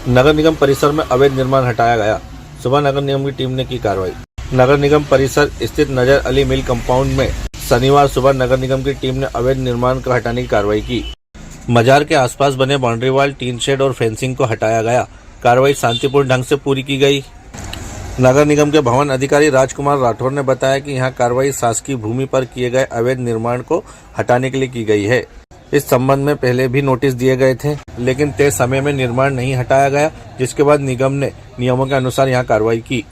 नगर निगम परिसर में अवैध निर्माण हटाया गया। सुबह नगर निगम की टीम ने की कार्रवाई। नगर निगम परिसर स्थित नजर अली मिल कंपाउंड में शनिवार सुबह नगर निगम की टीम ने अवैध निर्माण को हटाने की कार्रवाई की। मजार के आसपास बने बाउंड्री वाल, टीन शेड और फेंसिंग को हटाया गया। कार्रवाई शांतिपूर्ण ढंग से पूरी की गई। नगर निगम के भवन अधिकारी राजकुमार राठौर ने बताया कि यहां कार्रवाई शासकीय भूमि पर किए गए अवैध निर्माण को हटाने के लिए की गई है। इस संबंध में पहले भी नोटिस दिए गए थे, लेकिन तय समय में निर्माण नहीं हटाया गया, जिसके बाद निगम ने नियमों के अनुसार यहां कार्रवाई की।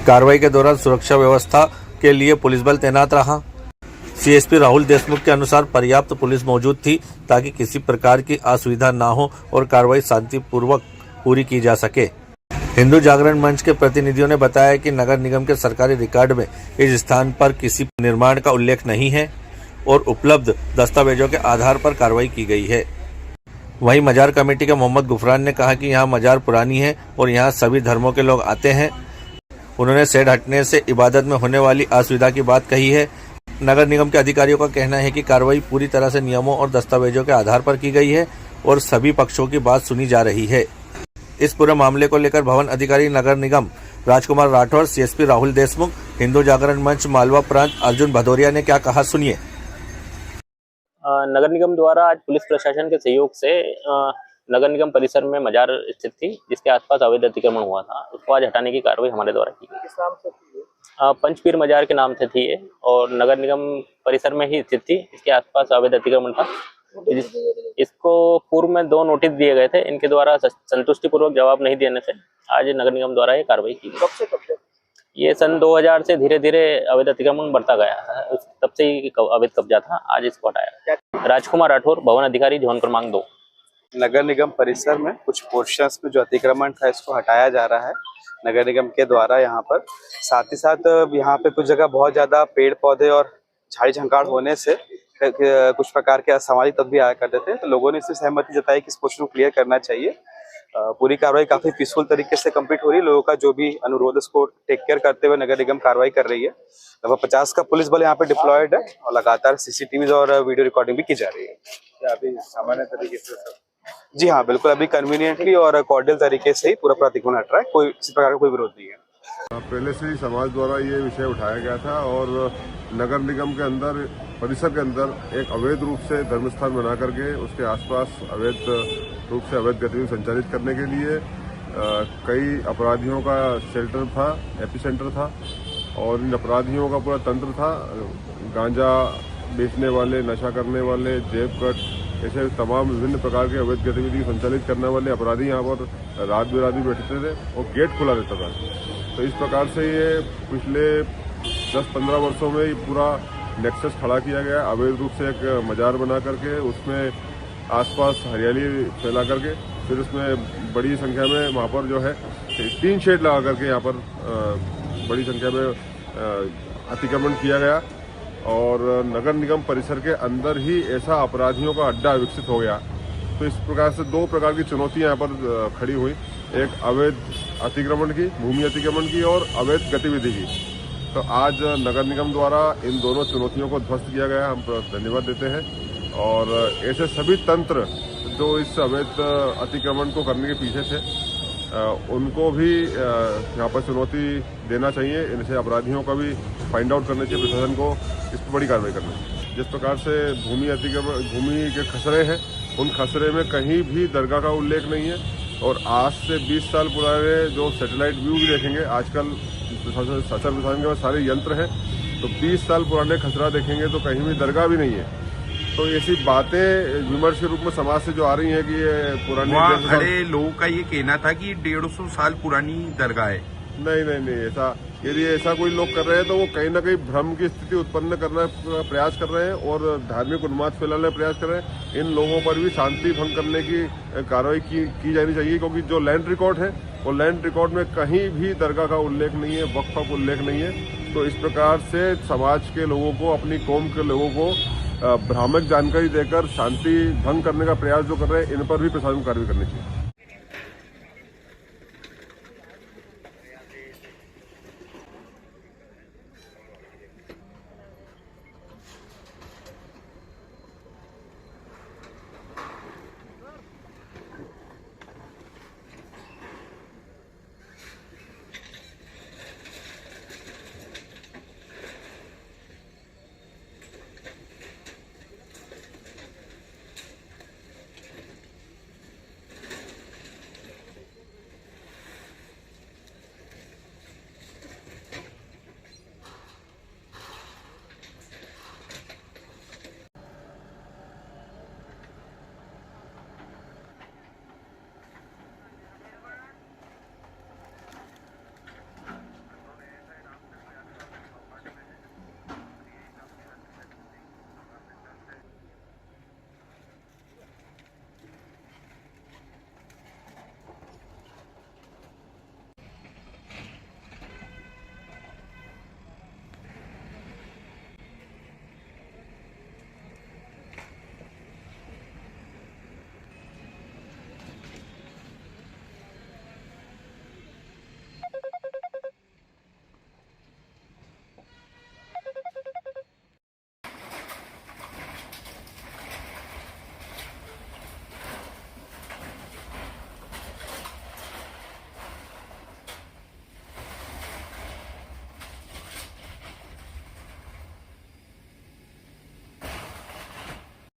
कार्रवाई के दौरान सुरक्षा व्यवस्था के लिए पुलिस बल तैनात रहा। सीएसपी राहुल देशमुख के अनुसार पर्याप्त पुलिस मौजूद थी ताकि किसी प्रकार की असुविधा न हो और कार्रवाई शांतिपूर्वक पूरी की जा सके। हिंदू जागरण मंच के प्रतिनिधियों ने बताया कि नगर निगम के सरकारी रिकॉर्ड में इस स्थान पर किसी निर्माण का उल्लेख नहीं है और उपलब्ध दस्तावेजों के आधार पर कार्रवाई की गई है। वहीं मजार कमेटी के मोहम्मद गुफरान ने कहा कि यहां मजार पुरानी है और यहां सभी धर्मों के लोग आते हैं। उन्होंने शेड हटने से इबादत में होने वाली असुविधा की बात कही है। नगर निगम के अधिकारियों का कहना है कि कार्रवाई पूरी तरह से नियमों और दस्तावेजों के आधार पर की गई है और सभी पक्षों की बात सुनी जा रही है। इस पूरे मामले को लेकर भवन अधिकारी नगर निगम राजकुमार राठौर, सीएसपी राहुल देशमुख, हिंदू जागरण मंच मालवा प्रांत अर्जुन भदौरिया ने क्या कहा, सुनिए। नगर निगम द्वारा आज पुलिस प्रशासन के सहयोग से नगर निगम परिसर में मजार स्थित थी, जिसके आसपास अवैध अतिक्रमण हुआ था, उसको आज हटाने की कार्रवाई हमारे द्वारा की गई। किस नाम से थी ये? पंचपीर मजार के नाम से थी ये और नगर निगम परिसर में ही स्थित थी। इसके आसपास अवैध अतिक्रमण था। इसको पूर्व में 2 नोटिस दिए गए थे। इनके द्वारा संतुष्टिपूर्वक जवाब नहीं देने से आज नगर निगम द्वारा ये कार्रवाई की गई। कब से ये सन 2000 से धीरे धीरे अवैध अतिक्रमण बढ़ता गया, तब से ही अवैध कब्जा था। आज इसको हटाया। राजकुमार राठौर, भवन अधिकारी, जोन क्रमांक 2। नगर निगम परिसर में कुछ पोर्शंस में जो अतिक्रमण था इसको हटाया जा रहा है नगर निगम के द्वारा यहाँ पर। साथ ही साथ यहाँ पे कुछ जगह बहुत ज्यादा पेड़ पौधे और झाड़ी झंकाड़ होने से कुछ प्रकार के असामाजिक तत्व भी आया करते थे, तो लोगों ने इससे सहमति जताई कि इस पोर्शन को क्लियर करना चाहिए। पूरी कार्रवाई काफी पीसफुल तरीके से कंप्लीट हो रही है। लोगों का जो भी अनुरोध उसको टेक केयर करते हुए नगर निगम कार्रवाई कर रही है। लगभग 50 का पुलिस बल यहाँ पे डिप्लॉयड है और लगातार सीसीटीवी और वीडियो रिकॉर्डिंग भी की जा रही है। क्या अभी सामान्य तरीके से? जी हाँ, बिल्कुल अभी कन्वीनियंटली और कॉर्डियल तरीके से ही पूरा अतिक्रमण हट रहा है। कोई किसी प्रकार का कोई विरोध नहीं है। पहले से ही समाज द्वारा ये विषय उठाया गया था और नगर निगम के अंदर, परिसर के अंदर एक अवैध रूप से धर्म स्थान बना करके उसके आसपास अवैध रूप से अवैध गतिविधि संचालित करने के लिए कई अपराधियों का शेल्टर था, एपिसेंटर था और इन अपराधियों का पूरा तंत्र था। गांजा बेचने वाले, नशा करने वाले, जेब कट, ऐसे तमाम विभिन्न प्रकार के अवैध गतिविधि संचालित करने वाले अपराधी यहाँ पर रात बिरात भी बैठते थे और गेट खुला रहता था। तो इस प्रकार से ये पिछले 10-15 वर्षों में ये पूरा नेक्सस खड़ा किया गया। अवैध रूप से एक मजार बना करके उसमें आसपास हरियाली फैला करके फिर उसमें बड़ी संख्या में वहाँ पर जो है टीन शेड लगा करके यहाँ पर बड़ी संख्या में अतिक्रमण किया गया और नगर निगम परिसर के अंदर ही ऐसा अपराधियों का अड्डा विकसित हो गया। तो इस प्रकार से 2 प्रकार की चुनौतियां यहाँ पर खड़ी हुई, एक अवैध अतिक्रमण की, भूमि अतिक्रमण की और अवैध गतिविधि की। तो आज नगर निगम द्वारा इन दोनों चुनौतियों को ध्वस्त किया गया। हम धन्यवाद देते हैं और ऐसे सभी तंत्र जो इस अवैध अतिक्रमण को करने के पीछे थे उनको भी यहाँ पर चुनौती देना चाहिए। इनसे अपराधियों का भी फाइंड आउट करना चाहिए, प्रशासन को इस पर बड़ी कार्रवाई करनी चाहिए। जिस प्रकार से भूमि अतिक्रमण, भूमि के खसरे हैं, उन खसरे में कहीं भी दरगाह का उल्लेख नहीं है और आज से 20 साल पुराने जो सैटेलाइट व्यू भी देखेंगे, आजकल शासन प्रशासन के पास सारे यंत्र हैं, तो 20 साल पुराने खसरा देखेंगे तो कहीं भी दरगाह भी नहीं है। तो ऐसी बातें विमर्श के रूप में समाज से जो आ रही हैं कि ये पुरानी, खड़े लोगों का ये कहना था कि 150 साल पुरानी दरगाह है। नहीं, ऐसा यदि ऐसा कोई लोग कर रहे हैं तो वो कहीं ना कहीं भ्रम की स्थिति उत्पन्न करने का प्रयास कर रहे हैं और धार्मिक उन्माद फैलाने का प्रयास कर रहे हैं। इन लोगों पर भी शांति भंग करने की कार्रवाई की जानी चाहिए, क्योंकि जो लैंड रिकॉर्ड है वो लैंड रिकॉर्ड में कहीं भी दरगाह का उल्लेख नहीं है, वक्फ का उल्लेख नहीं है। तो इस प्रकार से समाज के लोगों को, अपनी कौम के लोगों को भ्रामक जानकारी देकर शांति भंग करने का प्रयास जो कर रहे हैं, इन पर भी प्रशासन कार्रवाई करनी चाहिए।